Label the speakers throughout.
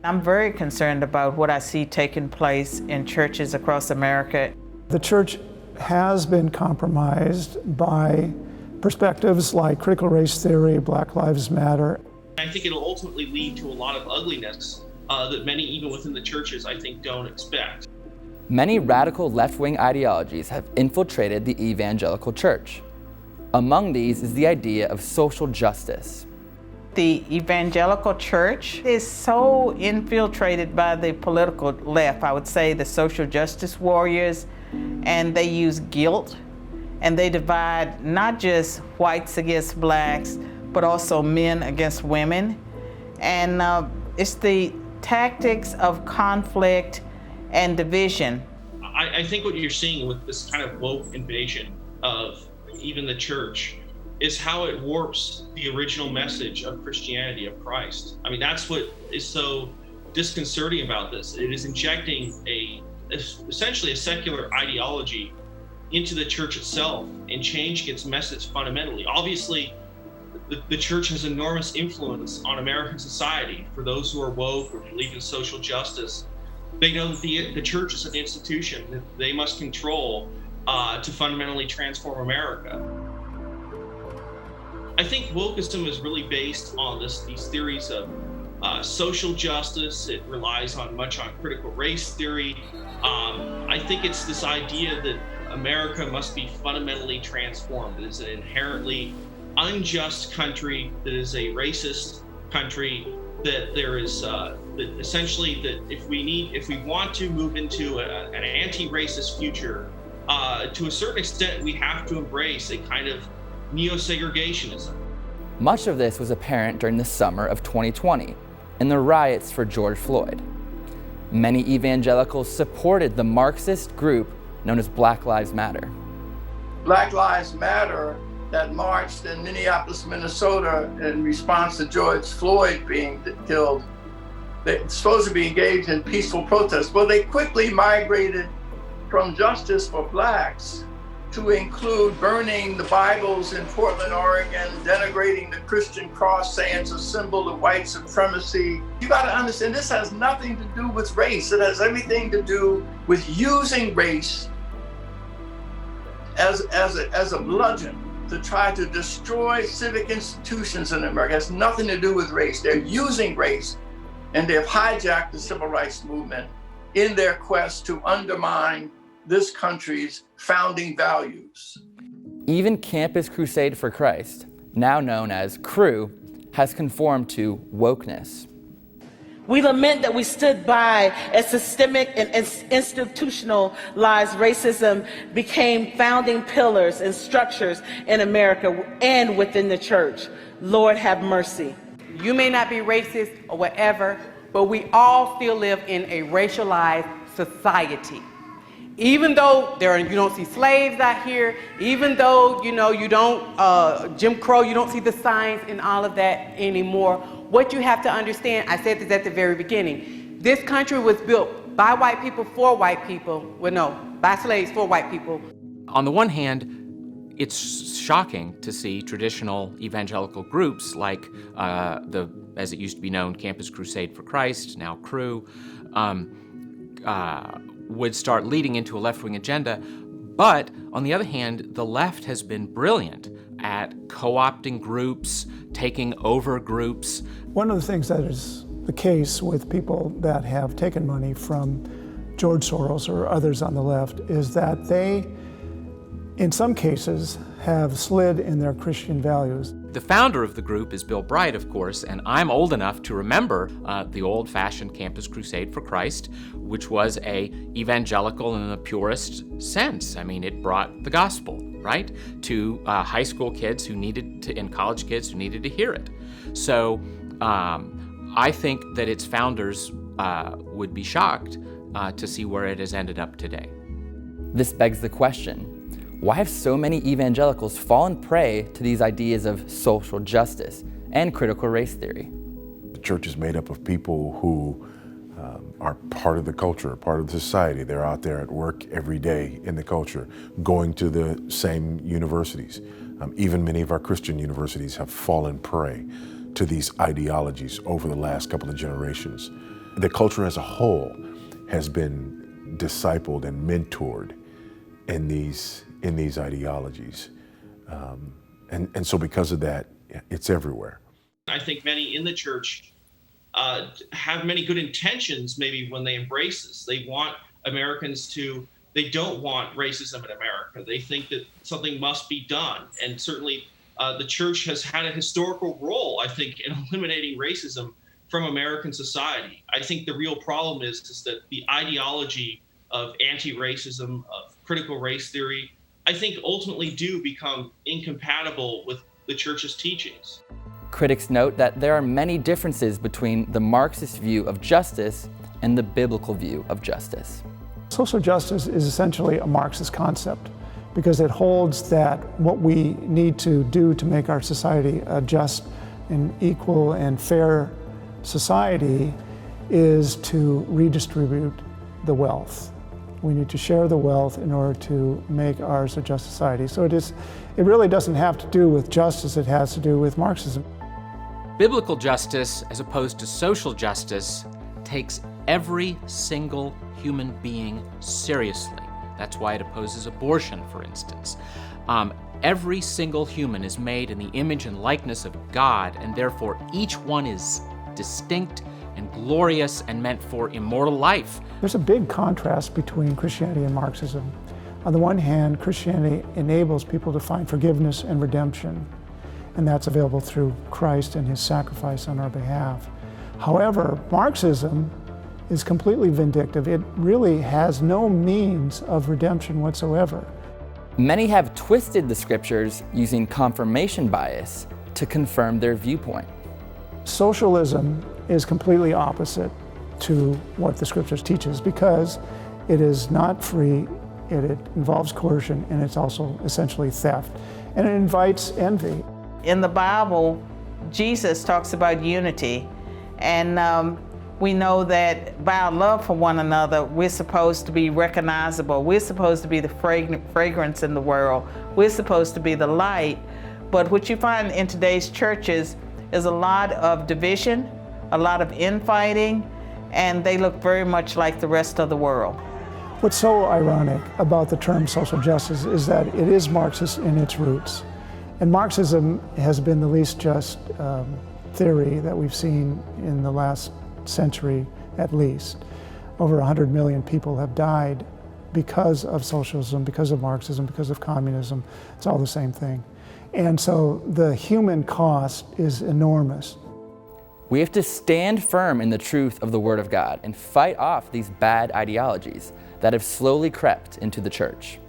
Speaker 1: I'm very concerned about what I see taking place in churches across America.
Speaker 2: The church has been compromised by perspectives like critical race theory, Black Lives Matter.
Speaker 3: I think it'll ultimately lead to a lot of ugliness that many, even within the churches, I think don't expect.
Speaker 4: Many radical left-wing ideologies have infiltrated the evangelical church. Among these is the idea of social justice.
Speaker 1: The evangelical church is so infiltrated by the political left, I would say the social justice warriors, and they use guilt, and they divide not just whites against blacks, but also men against women. And it's the tactics of conflict and division.
Speaker 3: I think what you're seeing with this kind of woke invasion of even the church is how it warps the original message of Christianity, of Christ. I mean, that's what is so disconcerting about this. It is injecting essentially a secular ideology into the church itself and changing its message fundamentally. Obviously, the church has enormous influence on American society. For those who are woke or believe in social justice, they know that the church is an institution that they must control to fundamentally transform America. I think wokeism is really based on these theories of social justice. It relies much on critical race theory. I think it's this idea that America must be fundamentally transformed. It is an inherently unjust country, that is a racist country, that there is that essentially that if we want to move into an anti-racist future, to a certain extent, we have to embrace a kind of neo-segregationism.
Speaker 4: Much of this was apparent during the summer of 2020 in the riots for George Floyd. Many evangelicals supported the Marxist group known as Black Lives Matter.
Speaker 5: Black Lives Matter that marched in Minneapolis, Minnesota in response to George Floyd being killed. They're supposed to be engaged in peaceful protests. Well, they quickly migrated from justice for blacks to include burning the Bibles in Portland, Oregon, denigrating the Christian cross, saying it's a symbol of white supremacy. You got to understand, this has nothing to do with race. It has everything to do with using race as a bludgeon to try to destroy civic institutions in America. It has nothing to do with race. They're using race, and they've hijacked the civil rights movement in their quest to undermine this country's founding values.
Speaker 4: Even Campus Crusade for Christ, now known as CREW, has conformed to wokeness.
Speaker 6: We lament that we stood by as systemic and institutionalized racism became founding pillars and structures in America and within the church. Lord have mercy.
Speaker 7: You may not be racist or whatever, but we all still live in a racialized society. Even though you don't see slaves out here, even though you don't Jim Crow, you don't see the signs and all of that anymore. What you have to understand, I said this at the very beginning, this country was built by white people for white people. Well, no, by slaves for white people.
Speaker 8: On the one hand, it's shocking to see traditional evangelical groups like as it used to be known, Campus Crusade for Christ, now CREW, would start leading into a left-wing agenda. But on the other hand, the left has been brilliant at co-opting groups, taking over groups.
Speaker 2: One of the things that is the case with people that have taken money from George Soros or others on the left is that they, in some cases, have slid in their Christian values.
Speaker 8: The founder of the group is Bill Bright, of course, and I'm old enough to remember the old-fashioned Campus Crusade for Christ, which was a evangelical in the purest sense. I mean, it brought the gospel, right, to high school kids who needed to, and college kids who needed to hear it. So I think that its founders would be shocked to see where it has ended up today.
Speaker 4: This begs the question, why have so many evangelicals fallen prey to these ideas of social justice and critical race theory?
Speaker 9: The church is made up of people who are part of the culture, part of the society. They're out there at work every day in the culture, going to the same universities. Even many of our Christian universities have fallen prey to these ideologies over the last couple of generations. the culture as a whole has been discipled and mentored in these ideologies. And so because of that, it's everywhere.
Speaker 3: I think many in the church have many good intentions maybe when they embrace this. They want Americans to, they don't want racism in America. They think that something must be done. And certainly the church has had a historical role, I think, in eliminating racism from American society. I think the real problem is that the ideology of anti-racism, of critical race theory, I think ultimately do become incompatible with the church's teachings.
Speaker 4: Critics note that there are many differences between the Marxist view of justice and the biblical view of justice.
Speaker 2: Social justice is essentially a Marxist concept because it holds that what we need to do to make our society a just and equal and fair society is to redistribute the wealth. We need to share the wealth in order to make ours a just society. So it really doesn't have to do with justice, it has to do with Marxism.
Speaker 8: Biblical justice, as opposed to social justice, takes every single human being seriously. That's why it opposes abortion, for instance. Every single human is made in the image and likeness of God, and therefore each one is distinct and glorious and meant for immortal life.
Speaker 2: There's a big contrast between Christianity and Marxism. On the one hand, Christianity enables people to find forgiveness and redemption, and that's available through Christ and his sacrifice on our behalf. However, Marxism is completely vindictive. It really has no means of redemption whatsoever.
Speaker 4: Many have twisted the scriptures using confirmation bias to confirm their viewpoint.
Speaker 2: Socialism is completely opposite to what the scriptures teaches because it is not free, it involves coercion, and it's also essentially theft, and it invites envy.
Speaker 1: In the Bible, Jesus talks about unity, and we know that by our love for one another, we're supposed to be recognizable. We're supposed to be the fragrance in the world. We're supposed to be the light. But what you find in today's churches is a lot of division, a lot of infighting, and they look very much like the rest of the world.
Speaker 2: What's so ironic about the term social justice is that it is Marxist in its roots. And Marxism has been the least just theory that we've seen in the last century at least. Over 100 million people have died because of socialism, because of Marxism, because of communism. It's all the same thing. And so the human cost is enormous.
Speaker 4: We have to stand firm in the truth of the Word of God and fight off these bad ideologies that have slowly crept into the church.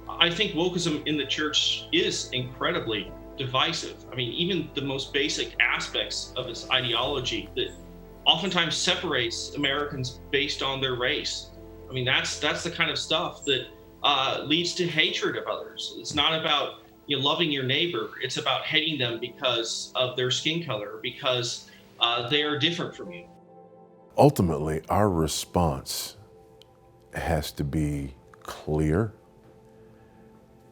Speaker 3: I think wokeism in the church is incredibly divisive. I mean, even the most basic aspects of its ideology that oftentimes separates Americans based on their race. I mean, that's the kind of stuff that leads to hatred of others. It's not about loving your neighbor. It's about hating them because of their skin color, because they are different from you.
Speaker 9: Ultimately, our response has to be clear.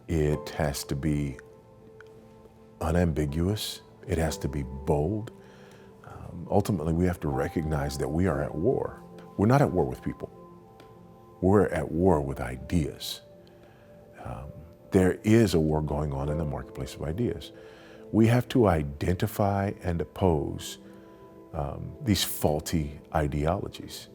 Speaker 9: It has to be unambiguous. It has to be bold. Ultimately, we have to recognize that we are at war. We're not at war with people. We're at war with ideas. There is a war going on in the marketplace of ideas. We have to identify and oppose these faulty ideologies.